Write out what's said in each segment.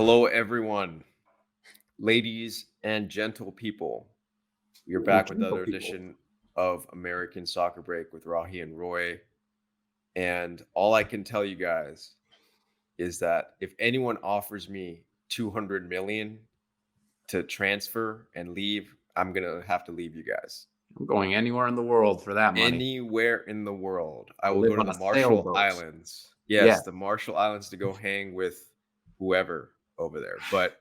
Hello, everyone, ladies and gentle people. We are back with another edition of American Soccer Break with Rahi and Roy. And all I can tell you guys is that if anyone offers me 200 million to transfer and leave, I'm going to have to leave you guys. I'm going anywhere in the world for that money. Anywhere in the world. I will live go to on the a Marshall sailboat. Islands. Yeah. Yes, the Marshall Islands to go hang with whoever over there. But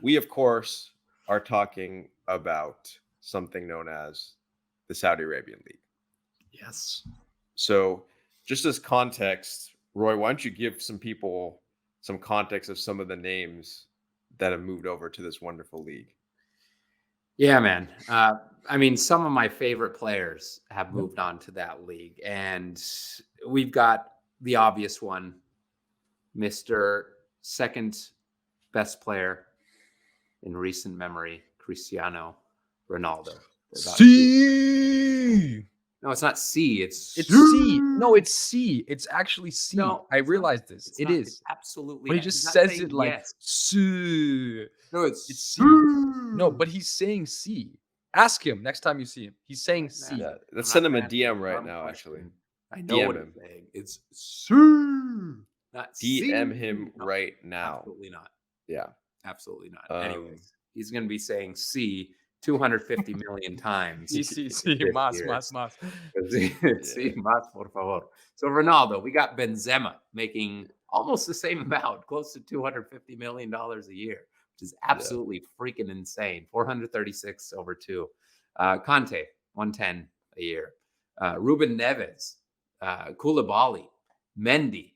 we, of course, are talking about something known as the Saudi Arabian League. Yes. So just as context, Roy, why don't you give some people some context of some of the names that have moved over to this wonderful league? Yeah, man. I mean, some of my favorite players have moved on to that league. And we've got the obvious one, Mr. Second Best Player in recent memory, Cristiano Ronaldo. C. No, it's not C. It's C. No, it's C. It's actually C. No, I realized this. It's It not. is. It's absolutely. But he not. just He's not says saying it like yes. C. No, it's C. No, but he's saying C. Ask him next time you see him. He's saying C. Yeah, let's send him a DM right now, actually. I know DM what him. he's saying. It's C. Not C. DM him No, right now. Absolutely not. Yeah. Absolutely not. Anyways, he's going to be saying C 250 million times. Sí, más. Sí, más, por favor. So Ronaldo, we got Benzema making almost the same amount, close to $250 million a year, which is absolutely freaking insane. 436 over 2. Kante, 110 a year. Ruben Neves, Koulibaly, Mendy,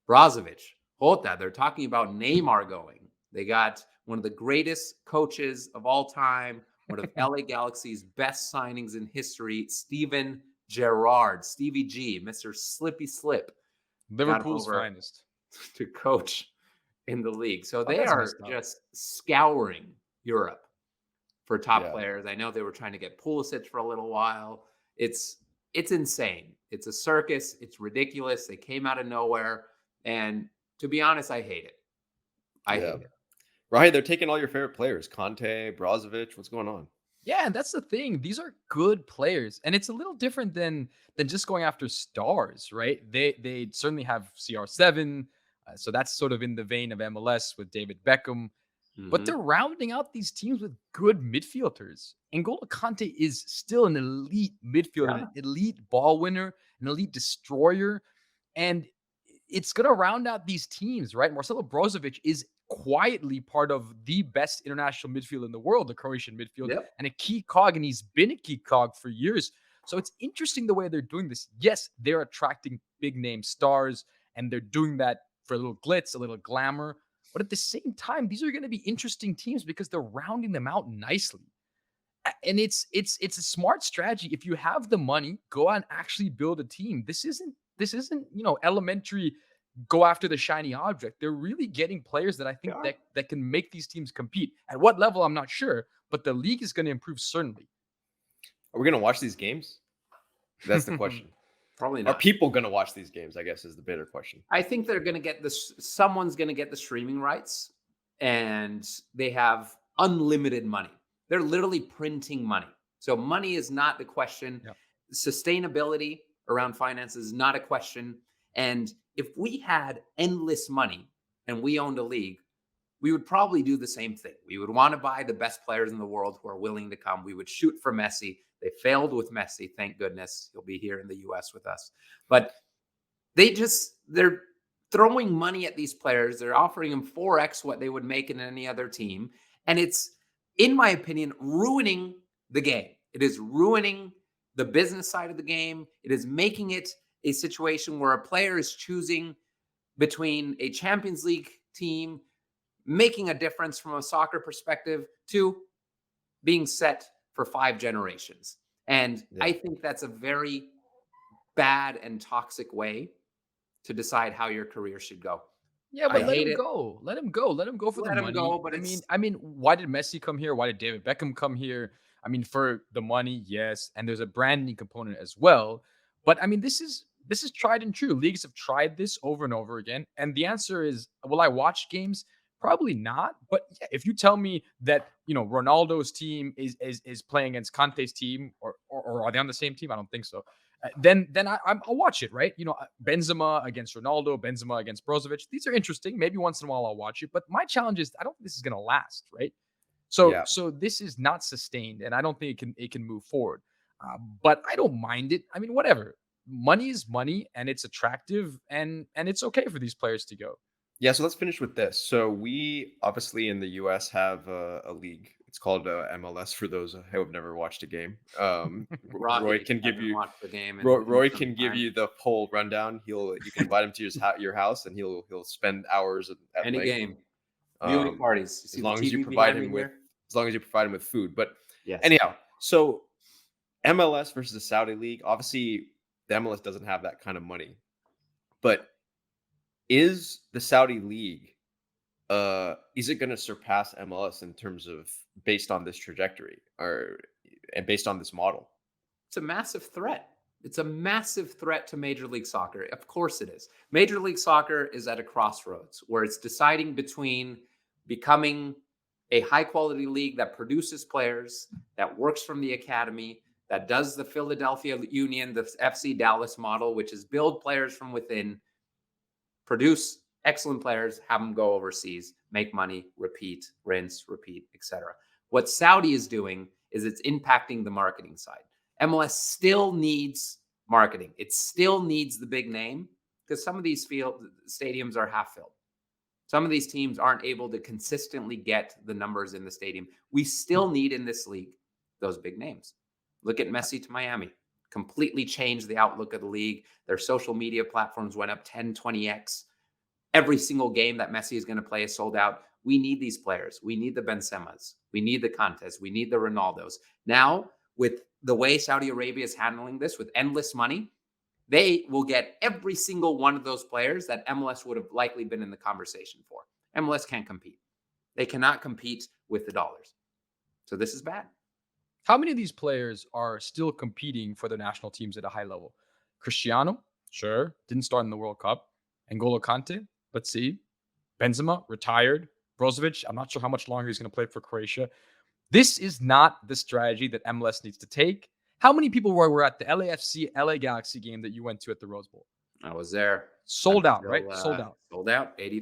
Brozovic, Jota. They're talking about Neymar going. They got one of the greatest coaches of all time, one of LA Galaxy's best signings in history, Steven Gerrard, Stevie G, Mr. Slippy Slip. Liverpool's finest. To coach in the league. So they are just scouring Europe for top players. I know they were trying to get Pulisic for a little while. It's insane. It's a circus. It's ridiculous. They came out of nowhere. And to be honest, I hate it. I hate it. Right, they're taking all your favorite players. Kante, Brozovic, what's going on? Yeah, and that's the thing. These are good players. And it's a little different than just going after stars, right? They certainly have CR7. So that's sort of in the vein of MLS with David Beckham. But they're rounding out these teams with good midfielders. N'Golo Kante is still an elite midfielder, an elite ball winner, an elite destroyer. And it's going to round out these teams, right? Marcelo Brozovic is quietly part of the best international midfield in the world, the Croatian midfield, and a key cog, and he's been a key cog for years. So it's interesting the way they're doing this. Yes, they're attracting big name stars, and they're doing that for a little glitz, a little glamour. But at the same time, these are going to be interesting teams because they're rounding them out nicely. And it's a smart strategy. If you have the money, go out and actually build a team. This isn't elementary. Go after the shiny object. They're really getting players that I think that can make these teams compete. At what level, I'm not sure, but the league is going to improve certainly. Are we going to watch these games? That's the question. Probably not. Are people going to watch these games, I guess, is the better question. I think they're going to get this. Someone's going to get the streaming rights, and they have unlimited money. They're literally printing money. So money is not the question. Yep. Sustainability around finances is not a question. And if we had endless money and we owned a league, we would probably do the same thing. We would want to buy the best players in the world who are willing to come. We would shoot for Messi. They failed with Messi. Thank goodness. He'll be here in the US with us. But they're throwing money at these players. They're offering them 4x what they would make in any other team. And it's, in my opinion, ruining the game. It is ruining the business side of the game. It is making it a situation where a player is choosing between a Champions League team, making a difference from a soccer perspective, to being set for 5 generations. And I think that's a very bad and toxic way to decide how your career should go. Yeah, but let him go. Let him go. Let him go for the money. Let him go, but I mean, why did Messi come here? Why did David Beckham come here? I mean, for the money, yes, and there's a branding component as well. But I mean, this is tried and true. Leagues have tried this over and over again, and the answer is, will I watch games? Probably not. But yeah, if you tell me that Ronaldo's team is playing against Kante's team, or are they on the same team? I don't think so. Then I'll watch it, right? Benzema against Ronaldo, Benzema against Brozovic. These are interesting. Maybe once in a while I'll watch it. But my challenge is I don't think this is going to last, right? So Yeah. so this is not sustained, and I don't think it can move forward. But I don't mind it. I mean, whatever. Money is money, and it's attractive, and it's okay for these players to go. Yeah, so let's finish with this. So we obviously in the US have a league. It's called MLS for those who have never watched a game. Roy can give you watch the game. Roy can give you the whole rundown. You can invite him to your house, and he'll spend hours at any length, game, viewing parties. as long as you provide him with food. But yes. anyhow, so MLS versus the Saudi League. Obviously, the MLS doesn't have that kind of money, but is the Saudi League is it going to surpass MLS in terms of based on this trajectory and based on this model? It's a massive threat. It's a massive threat to Major League Soccer. Of course it is. Major League Soccer is at a crossroads where it's deciding between becoming a high quality league that produces players, that works from the academy, that does the Philadelphia Union, the FC Dallas model, which is build players from within, produce excellent players, have them go overseas, make money, repeat, rinse, repeat, etc. What Saudi is doing is it's impacting the marketing side. MLS still needs marketing. It still needs the big name because some of these stadiums are half filled. Some of these teams aren't able to consistently get the numbers in the stadium. We still need in this league those big names. Look at Messi to Miami. Completely changed the outlook of the league. Their social media platforms went up 10, 20x. Every single game that Messi is going to play is sold out. We need these players. We need the Benzemas. We need the Kantes. We need the Ronaldos. Now, with the way Saudi Arabia is handling this with endless money, they will get every single one of those players that MLS would have likely been in the conversation for. MLS can't compete. They cannot compete with the dollars. So this is bad. How many of these players are still competing for the national teams at a high level? Cristiano, sure, didn't start in the World Cup. N'Golo Kante, let's see. Benzema, retired. Brozovic, I'm not sure how much longer he's going to play for Croatia. This is not the strategy that MLS needs to take. How many people were at the LAFC LA Galaxy game that you went to at the Rose Bowl? I was there. Sold out, right? Sold out. Sold out. 83.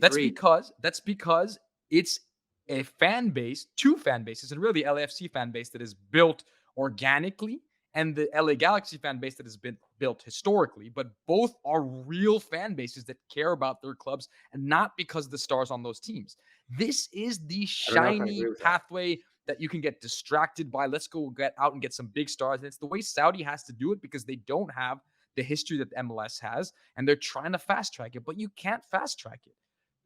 That's because it's a fan base, two fan bases, and really the LAFC fan base that is built organically and the LA Galaxy fan base that has been built historically, but both are real fan bases that care about their clubs and not because of the stars on those teams. This is the shiny pathway that you can get distracted by. Let's go get out and get some big stars. And it's the way Saudi has to do it because they don't have the history that MLS has, and they're trying to fast track it, but you can't fast track it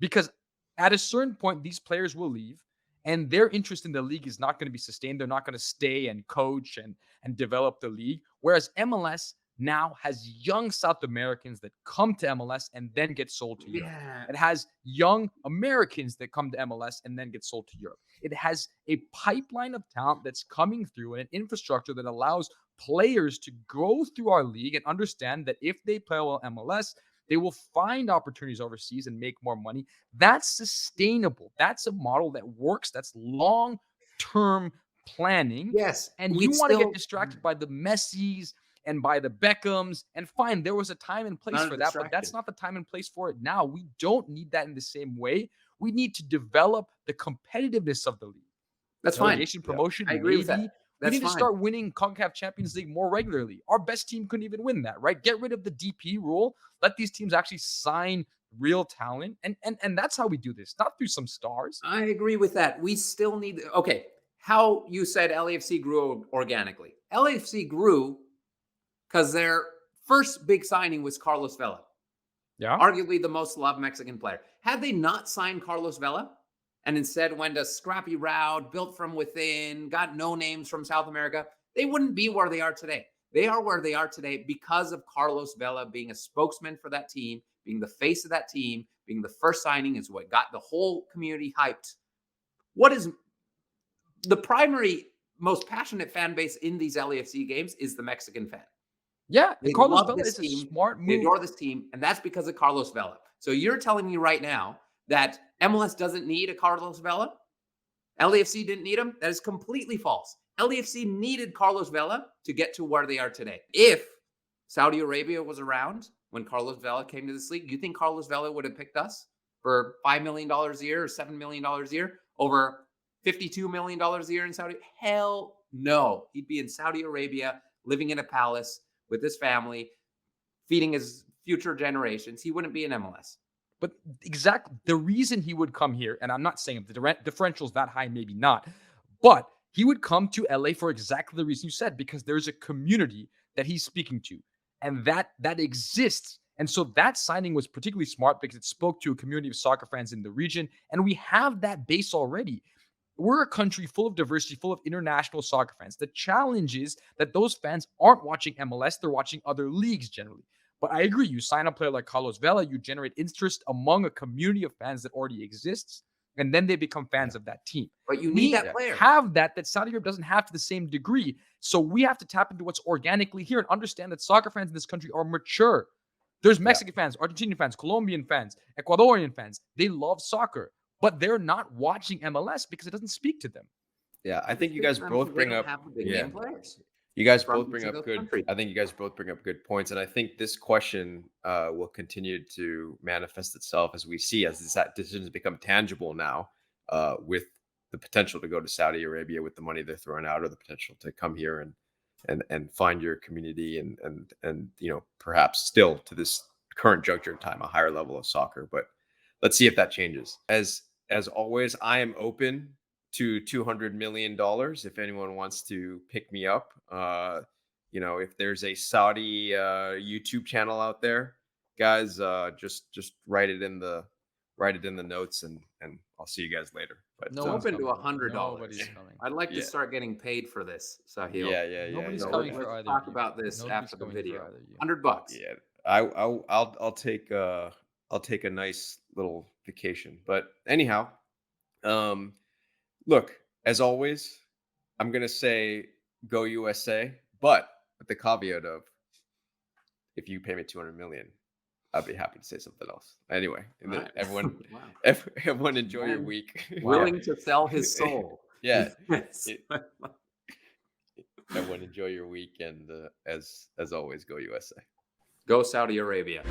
because at a certain point, these players will leave and their interest in the league is not going to be sustained. They're not going to stay and coach and develop the league. Whereas MLS now has young South Americans that come to MLS and then get sold to Europe. It has young Americans that come to MLS and then get sold to Europe. It has a pipeline of talent that's coming through and an infrastructure that allows players to go through our league and understand that if they play well MLS, they will find opportunities overseas and make more money. That's sustainable. That's a model that works. That's long-term planning. Yes. And you want to get distracted by the Messis and by the Beckhams. And fine, there was a time and place for that, but that's not the time and place for it now. We don't need that in the same way. We need to develop the competitiveness of the league. That's fine. Promotion. I agree with that. We need to start winning CONCACAF Champions League more regularly. Our best team couldn't even win that, right? Get rid of the DP rule. Let these teams actually sign real talent. And that's how we do this, not through some stars. I agree with that. We still need, okay, how you said LAFC grew organically. LAFC grew because their first big signing was Carlos Vela. Yeah. Arguably the most loved Mexican player. Had they not signed Carlos Vela, and instead went a scrappy route, built from within, got no names from South America, they wouldn't be where they are today. They are where they are today because of Carlos Vela being a spokesman for that team, being the face of that team, being the first signing is what got the whole community hyped. What is the primary, most passionate fan base in these LAFC games is the Mexican fan. Yeah, they Carlos Vela is a smart move. They adore this team, and that's because of Carlos Vela. So you're telling me right now that MLS doesn't need a Carlos Vela. LAFC didn't need him. That is completely false. LAFC needed Carlos Vela to get to where they are today. If Saudi Arabia was around when Carlos Vela came to this league, you think Carlos Vela would have picked us for $5 million a year or $7 million a year over $52 million a year in Saudi? Hell no. He'd be in Saudi Arabia, living in a palace with his family, feeding his future generations. He wouldn't be in MLS. But exactly the reason he would come here, and I'm not saying the differential's that high, maybe not, but he would come to LA for exactly the reason you said, because there's a community that he's speaking to, and that exists. And so that signing was particularly smart because it spoke to a community of soccer fans in the region, and we have that base already. We're a country full of diversity, full of international soccer fans. The challenge is that those fans aren't watching MLS, they're watching other leagues generally. But I agree, you sign a player like Carlos Vela, you generate interest among a community of fans that already exists, and then they become fans of that team. But you need that player. Have that Saudi Arabia doesn't have to the same degree. So we have to tap into what's organically here and understand that soccer fans in this country are mature. There's Mexican fans, Argentinian fans, Colombian fans, Ecuadorian fans. They love soccer, but they're not watching MLS because it doesn't speak to them. Yeah, I think you guys both bring up game players. You guys both bring up good. I think you guys both bring up good points, and I think this question will continue to manifest itself as we see as that decisions become tangible now, with the potential to go to Saudi Arabia with the money they're throwing out, or the potential to come here and find your community and perhaps still to this current juncture in time a higher level of soccer. But let's see if that changes. As always, I am open to $200 million if anyone wants to pick me up. If there's a Saudi YouTube channel out there, guys, just write it in the notes, and I'll see you guys later. But no, open to $100. Nobody's coming. I'd like to start getting paid for this, Sahil. Yeah. Nobody's coming for let's either. talk about this after the video. $100. Yeah, I'll take a nice little vacation. But anyhow, look, as always, I'm gonna say go USA, but with the caveat of if you pay me $200 million, I'd be happy to say something else. Anyway, and then everyone, everyone enjoy your week. Willing to sell his soul. Yeah. Everyone enjoy your week, and as always, go USA. Go Saudi Arabia.